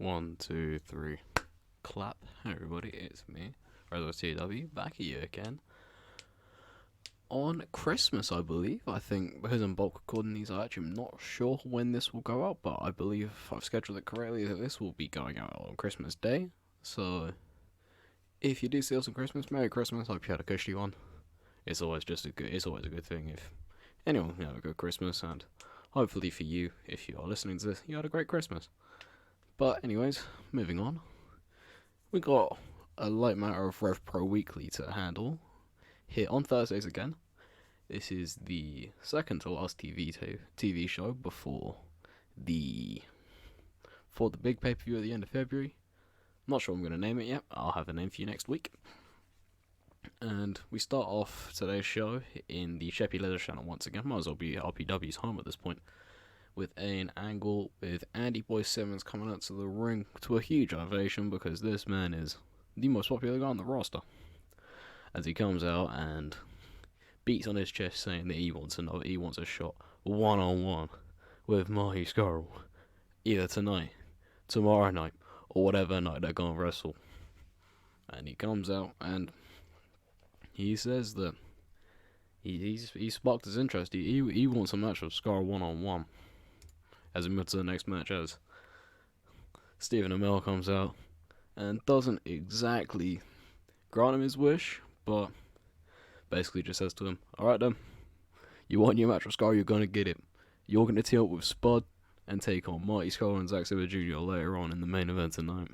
One, two, three. Clap. Hey everybody, it's me, TEW, back at you again. On Christmas, I believe. I think because I'm bulk recording these, I actually am not sure when this will go out, but I believe I've scheduled it correctly that this will be going out on Christmas Day. So, if you do see us on Christmas, Merry Christmas. Hope you had a cushy one. It's always a good thing if anyone can have a good Christmas, and hopefully for you, if you are listening to this, you had a great Christmas. But anyways, moving on. We got a light matter of RevPro Weekly to handle here on Thursdays again. This is the second to last TV show before the big pay-per-view at the end of February. I'm not sure I'm going to name it yet. I'll have a name for you next week. And we start off today's show in the Sheppy Leather Channel once again. Might as well be RPW's home at this point. With an angle with Andy Boy Simmons coming out to the ring to a huge ovation because this man is the most popular guy on the roster. As he comes out and beats on his chest saying that he wants a shot one-on-one with Marty Scurll either tonight, tomorrow night, or whatever night they're going to wrestle. And he comes out and he says that he sparked his interest. He wants a match with Scurll one-on-one. As we move to the next match, as Stephen Amell comes out and doesn't exactly grant him his wish, but basically just says to him, alright then, you want your match with Scurll, you're going to get it. You're going to team up with Spud and take on Marty Scurll and Zack Sabre Jr. later on in the main event tonight.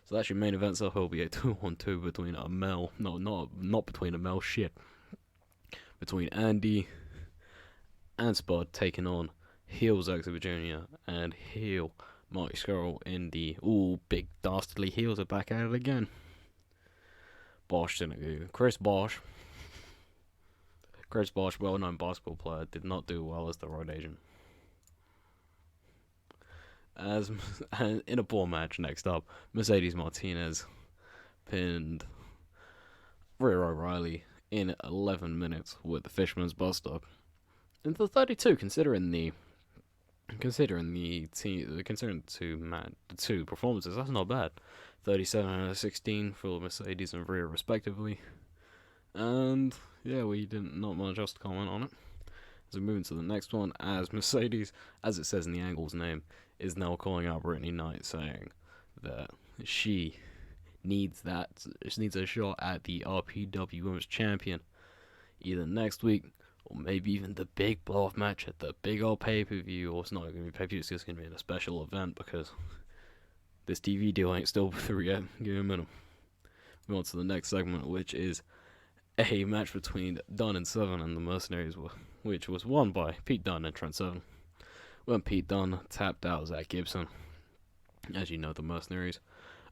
So that's your main event, so it'll be a 2-on-2 between Amell, not between Amell, between Andy and Spud taking on heel Zack Sabre Jr. and heel Marty Scurll in the big dastardly heels are back at it again. Bosch didn't do. Chris Bosch, well-known basketball player, did not do well as the road agent. As in a poor match, next up, Mercedes Martinez pinned Rhea O'Reilly in 11 minutes with the Fisherman's Buster. And for 32, considering the two performances, that's not bad. 37 out of 16 for Mercedes and Rhea respectively. And yeah, not much else to comment on it. As we move into the next one, as Mercedes, as it says in the Angle's name, is now calling out Brittany Knight, saying that she needs a shot at the RPW Women's Champion either next week or maybe even the big blow-off match at the big old pay-per-view. Or it's not going to be pay-per-view, it's just going to be in a special event because this TV deal ain't still through yet. Give me a minute. Move on to the next segment, which is a match between Dunn and Seven and the Mercenaries, which was won by Pete Dunne and Trent Seven. When Pete Dunne tapped out Zach Gibson, as you know, the Mercenaries,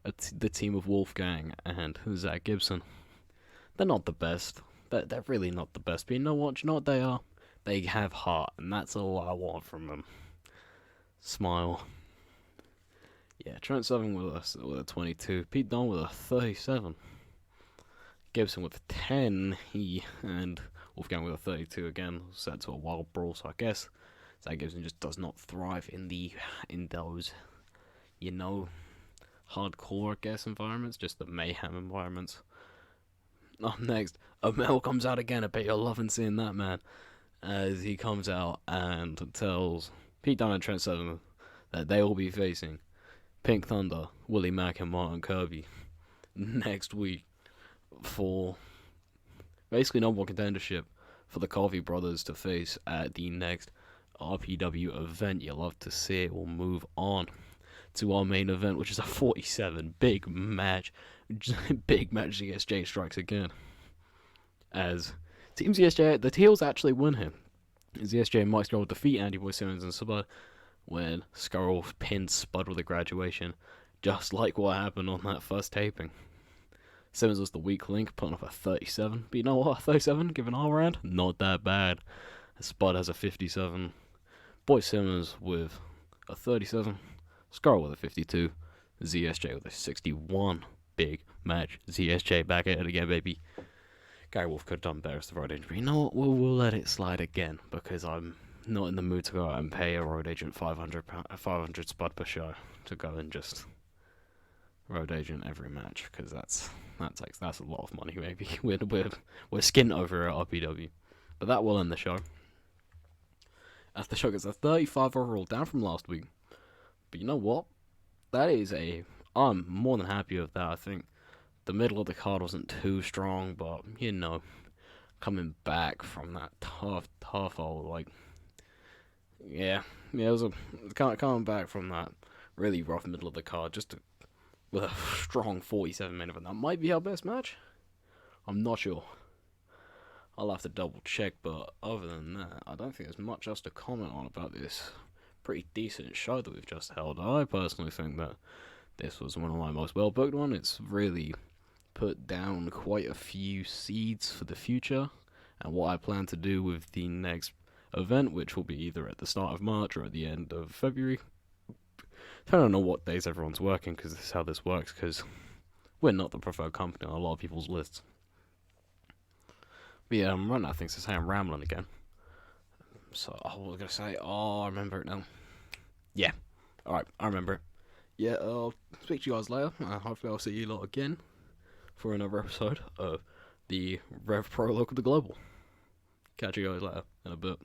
the team of Wolfgang and Zach Gibson, they're not the best. They're really not the best. But you know what? You know what they are? They have heart, and that's all I want from them. Smile. Yeah, Trent Seven with a 22, Pete Dunne with a 37, Gibson with a 10, and Wolfgang with a 32 again, set to a wild brawl. So I guess Zach Gibson just does not thrive in those, hardcore, I guess, environments, just the mayhem environments. Up next, Amell comes out again. I bet you're loving seeing that, man. As he comes out and tells Pete Dunne and Trent Seven that they will be facing Pink Thunder, Willie Mack, and Martin Kirby next week for basically number one contendership for the Carvey brothers to face at the next RPW event. You'll love to see it. We'll move on to our main event, which is a 47 big match. ZSJ strikes again. As Team ZSJ, the heels actually win here. ZSJ and Mike Scurll defeat Andy Boy Simmons and Spud when Scurll pinned Spud with a graduation, just like what happened on that first taping. Simmons was the weak link, putting up a 37. But you know what? 37, given our round, not that bad. Spud has a 57. Boy Simmons with a 37. Scurll with a 52. ZSJ with a 61. Big match. ZSJ back at it again, baby. Gary Wolf could have done better as the road injury. You know what? We'll let it slide again because I'm not in the mood to go out and pay a road agent £500 spud per show to go and just road agent every match, because that's a lot of money. Maybe we're skint over at RPW, but that will end the show. As the show gets a 35 overall, down from last week. But you know what? I'm more than happy with that. I think the middle of the card wasn't too strong, but coming back from that tough old it was coming back from that really rough middle of the card with a strong 47 minute event. That might be our best match. I'm not sure. I'll have to double check, but other than that, I don't think there's much else to comment on about this pretty decent show that we've just held. I personally think that this was one of my most well booked ones. It's really put down quite a few seeds for the future and what I plan to do with the next event, which will be either at the start of March or at the end of February. I don't know what days everyone's working, because this is how this works, because we're not the preferred company on a lot of people's lists. But yeah, I'm running out of things to say. I'm rambling again. So, I was going to say, I remember it now. Yeah, alright, I remember it. Yeah, I'll speak to you guys later. Hopefully I'll see you lot again for another episode of the RevPro Local to Global. Catch you guys later in a bit.